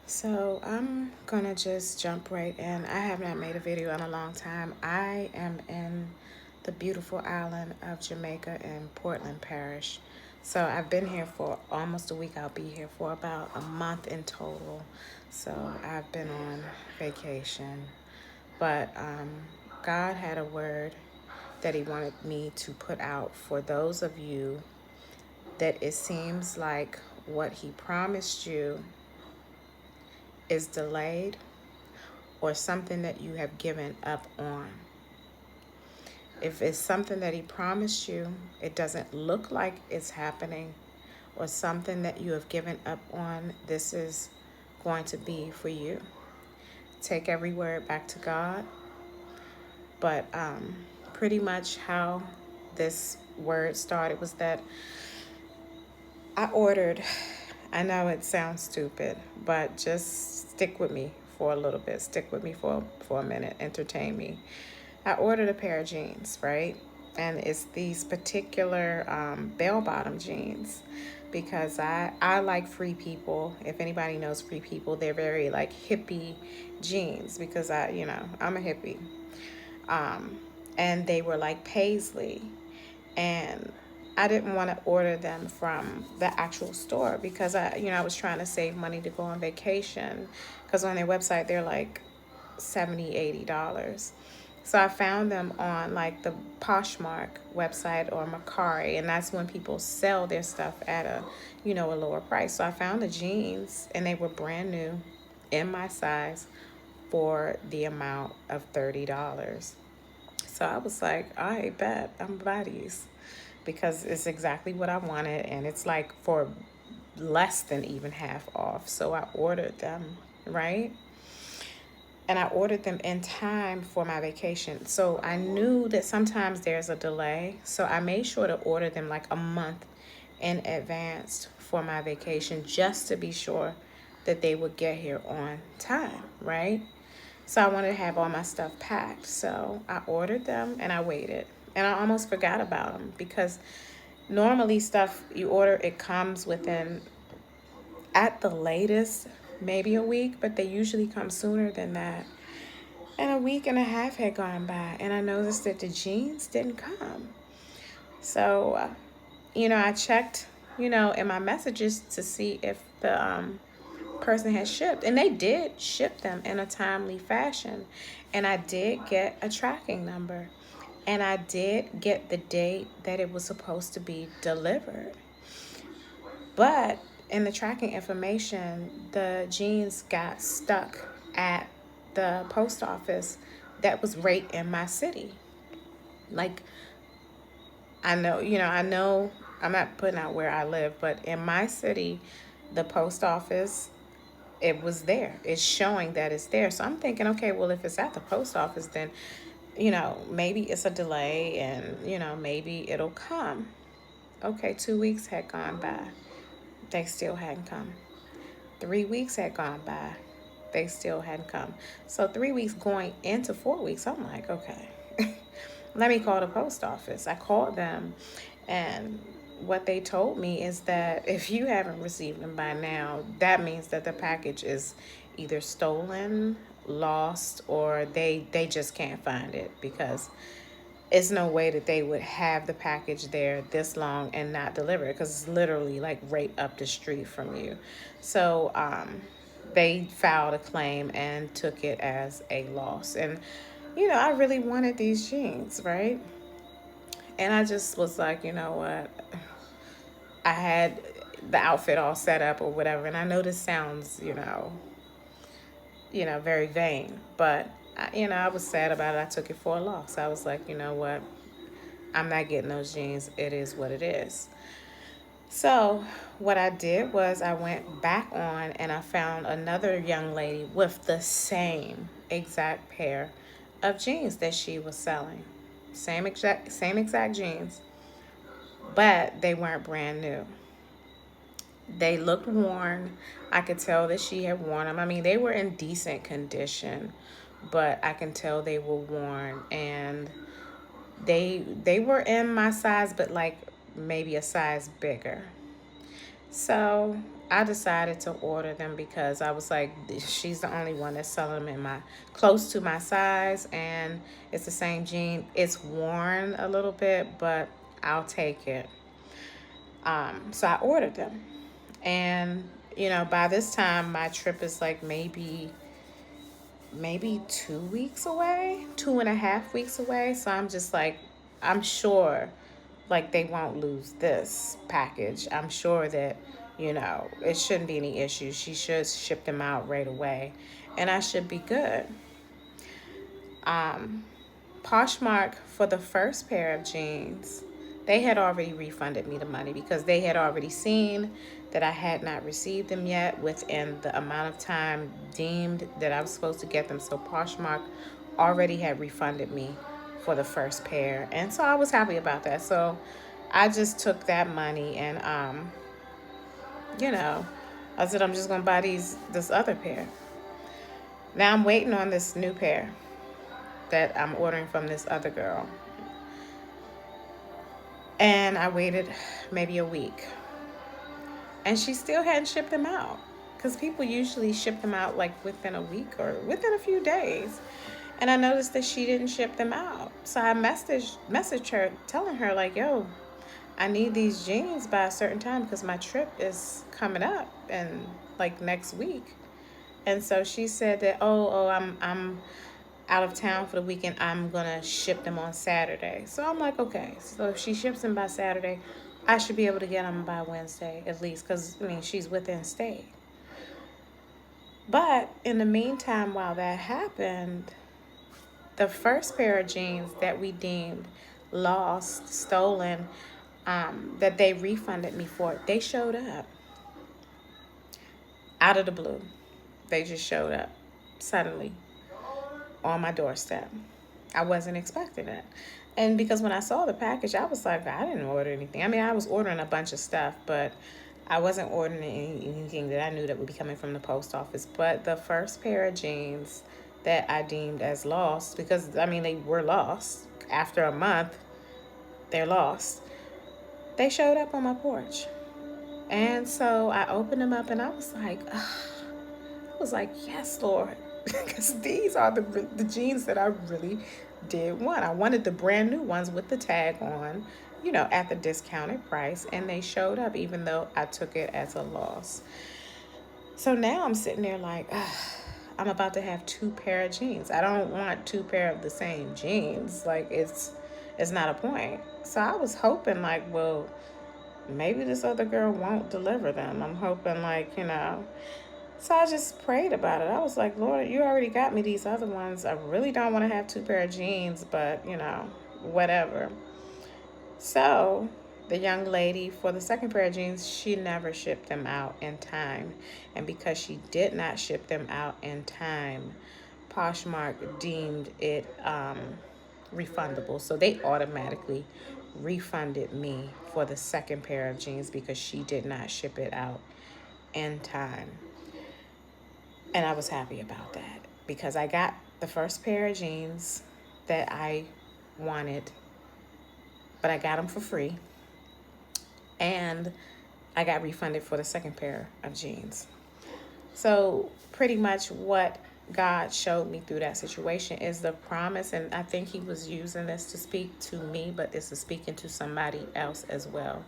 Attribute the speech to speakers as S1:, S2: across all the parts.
S1: So I'm gonna just jump right in. I have not made a video in a long time. I am in the beautiful island of Jamaica in Portland Parish. So I've been here for almost a week. I'll be here for about a month in total. So I've been on vacation. But God had a word that He wanted me to put out for those of you that it seems like what He promised you is delayed or something that you have given up on. If it's something that He promised you, it doesn't look like it's happening, or something that you have given up on, this is going to be for you. Take every word back to God. But pretty much how this word started was that I ordered, I know it sounds stupid, but just stick with me for a little bit. Stick with me for a minute. Entertain me. I ordered a pair of jeans, right? And it's these particular bell-bottom jeans because I like Free People. If anybody knows Free People, they're very like hippie jeans because I'm a hippie. Um, and they were like paisley, and I didn't want to order them from the actual store because I was trying to save money to go on vacation because on their website they're like $70, $80. So I found them on like the Poshmark website or Mercari, and that's when people sell their stuff at a lower price. So I found the jeans and they were brand new in my size for the amount of $30. So I was like, I bet I'm buddies because it's exactly what I wanted, and it's like for less than even half off. So I ordered them, right? And I ordered them in time for my vacation. So I knew that sometimes there's a delay. So I made sure to order them like a month in advance for my vacation just to be sure that they would get here on time, right? So I wanted to have all my stuff packed. So I ordered them and I waited. And I almost forgot about them because normally stuff you order, it comes within, at the latest, maybe a week, but they usually come sooner than that. And a week and a half had gone by, and I noticed that the jeans didn't come. So, I checked, in my messages to see if the person had shipped, and they did ship them in a timely fashion. And I did get a tracking number, and I did get the date that it was supposed to be delivered. But in the tracking information, the jeans got stuck at the post office that was right in my city. Like, I know I'm not putting out where I live, but in my city, the post office, it was there. It's showing that it's there. So I'm thinking, okay, well, if it's at the post office, then, maybe it's a delay and, maybe it'll come. Okay, 2 weeks had gone by. They still hadn't come. 3 weeks had gone by. They still hadn't come. So 3 weeks going into 4 weeks, I'm like, okay, let me call the post office. I called them, and what they told me is that if you haven't received them by now, that means that the package is either stolen, lost, or they just can't find it because it's no way that they would have the package there this long and not deliver it because it's literally like right up the street from you. So they filed a claim and took it as a loss. And I really wanted these jeans, right? And I just was like, you know what? I had the outfit all set up or whatever. And I know this sounds, very vain, but I was sad about it. I took it for a loss. I was like, you know what? I'm not getting those jeans. It is what it is. So what I did was I went back on and I found another young lady with the same exact pair of jeans that she was selling. Same exact jeans, but they weren't brand new. They looked worn. I could tell that she had worn them. I mean, they were in decent condition, but I can tell they were worn, and they were in my size, but like maybe a size bigger. So I decided to order them because I was like, she's the only one that's selling them in my close to my size, and it's the same jean. It's worn a little bit, but I'll take it. So I ordered them, and by this time my trip is like maybe 2 weeks away, 2.5 weeks away. So I'm just like, I'm sure like they won't lose this package. I'm sure that, it shouldn't be any issues. She should ship them out right away and I should be good. Um, Poshmark, for the first pair of jeans, they had already refunded me the money because they had already seen that I had not received them yet within the amount of time deemed that I was supposed to get them. So Poshmark already had refunded me for the first pair. And so I was happy about that. So I just took that money and you know, I said I'm just gonna buy this other pair. Now I'm waiting on this new pair that I'm ordering from this other girl. And I waited maybe a week. And she still hadn't shipped them out. Because people usually ship them out like within a week or within a few days. And I noticed that she didn't ship them out. So I messaged her telling her like, yo, I need these jeans by a certain time because my trip is coming up and like next week. And so she said that, I'm out of town for the weekend. I'm gonna ship them on Saturday. So I'm like, okay. So if she ships them by Saturday, I should be able to get them by Wednesday at least, because I mean she's within state. But in the meantime, while that happened, the first pair of jeans that we deemed lost, stolen, that they refunded me for, they showed up out of the blue. They just showed up suddenly on my doorstep. I wasn't expecting it. And because when I saw the package, I was like, I didn't order anything. I mean, I was ordering a bunch of stuff, but I wasn't ordering anything that I knew that would be coming from the post office. But the first pair of jeans that I deemed as lost, because I mean, they were lost. After a month, they're lost. They showed up on my porch. And so I opened them up and I was like, yes, Lord. Because these are the jeans that I really did want. I wanted the brand new ones with the tag on, at the discounted price. And they showed up even though I took it as a loss. So now I'm sitting there like, I'm about to have two pair of jeans. I don't want two pair of the same jeans. Like it's not a point. So I was hoping like, well, maybe this other girl won't deliver them. I'm hoping so I just prayed about it. I was like, Lord, you already got me these other ones. I really don't want to have two pair of jeans, but whatever. So the young lady for the second pair of jeans, she never shipped them out in time. And because she did not ship them out in time, Poshmark deemed it refundable. So they automatically refunded me for the second pair of jeans because she did not ship it out in time. And I was happy about that because I got the first pair of jeans that I wanted, but I got them for free. And I got refunded for the second pair of jeans. So pretty much what God showed me through that situation is the promise. And I think he was using this to speak to me, but this is speaking to somebody else as well.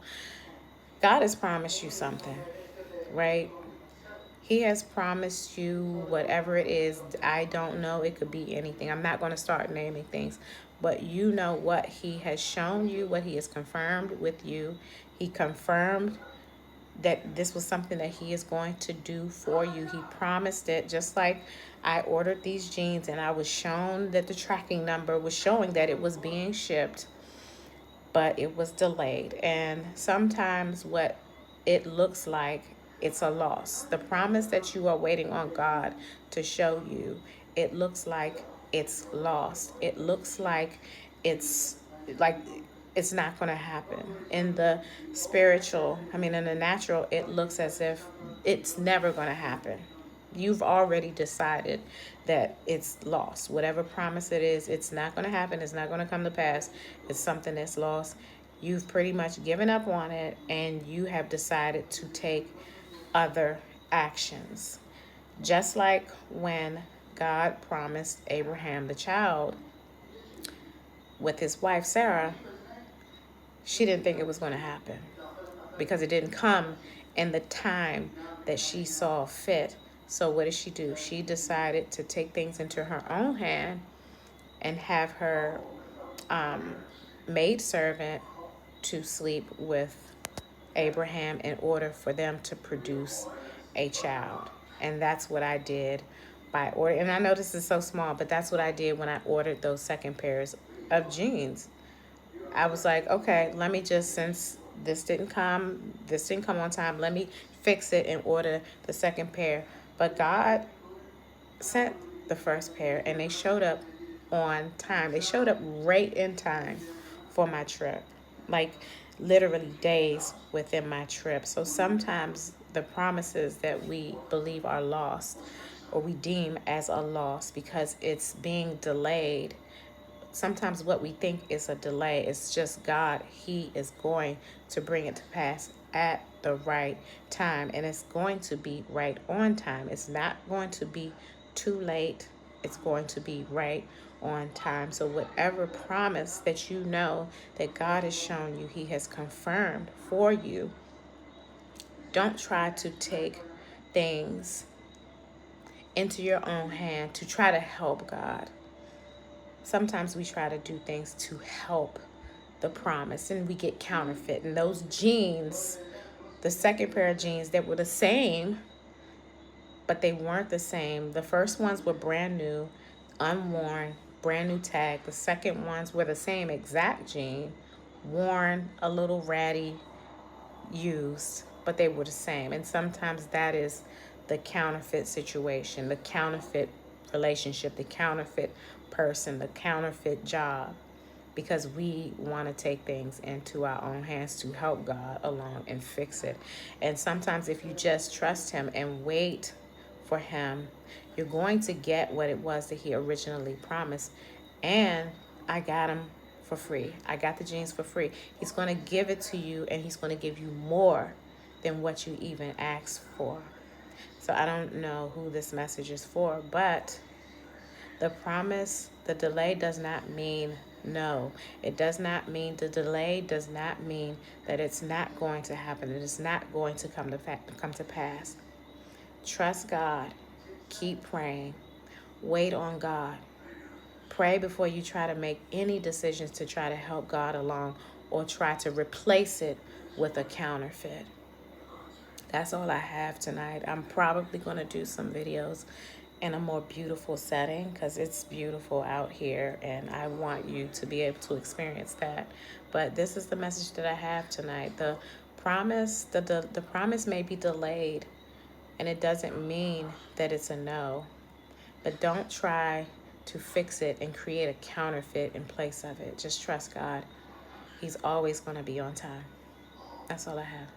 S1: God has promised you something, right? He has promised you whatever it is. I don't know. It could be anything. I'm not going to start naming things, but you know what he has shown you, what he has confirmed with you. He confirmed that this was something that he is going to do for you. He promised it, just like I ordered these jeans and I was shown that the tracking number was showing that it was being shipped, but it was delayed. And sometimes what it looks like, it's a loss. The promise that you are waiting on God to show you, it looks like it's lost. It looks like it's like it's not going to happen. In the spiritual, in the natural, it looks as if it's never going to happen. You've already decided that it's lost. Whatever promise it is, it's not going to happen. It's not going to come to pass. It's something that's lost. You've pretty much given up on it and you have decided to take other actions. Just like when God promised Abraham the child with his wife Sarah, she didn't think it was going to happen because it didn't come in the time that she saw fit. So what did she do? She decided to take things into her own hand and have her maidservant to sleep with Abraham in order for them to produce a child. And that's what I did by order. And I know this is so small, but that's what I did when I ordered those second pairs of jeans. I was like, okay, let me just, since this didn't come on time, let me fix it and order the second pair. But God sent the first pair and they showed up on time. They showed up right in time for my trip. Like literally days within my trip. So sometimes the promises that we believe are lost or we deem as a loss because it's being delayed, sometimes what we think is a delay, it's just God. He is going to bring it to pass at the right time, and it's going to be right on time. It's not going to be too late. It's going to be right on time. So whatever promise that you know that God has shown you, he has confirmed for you, don't try to take things into your own hand to try to help God. Sometimes we try to do things to help the promise and we get counterfeit. And those jeans, the second pair of jeans that were the same, but they weren't the same. The first ones were brand new, unworn, brand new tag. The second ones were the same exact jean, worn, a little ratty, used, but they were the same. And sometimes that is the counterfeit situation, the counterfeit relationship, the counterfeit person, the counterfeit job, because we want to take things into our own hands to help God along and fix it. And sometimes if you just trust him and wait for him, you're going to get what it was that he originally promised. And I got him for free. I got the jeans for free. He's going to give it to you, and he's going to give you more than what you even asked for. So I don't know who this message is for, but the promise, the delay does not mean no. It does not mean, the delay does not mean that it's not going to happen. It is not going to come to pass. Trust God. Keep praying. Wait on God. Pray before you try to make any decisions to try to help God along or try to replace it with a counterfeit. That's all I have tonight. I'm probably going to do some videos in a more beautiful setting because it's beautiful out here and I want you to be able to experience that. But this is the message that I have tonight. The promise, the promise may be delayed, and it doesn't mean that it's a no. But don't try to fix it and create a counterfeit in place of it. Just trust God. He's always going to be on time. That's all I have.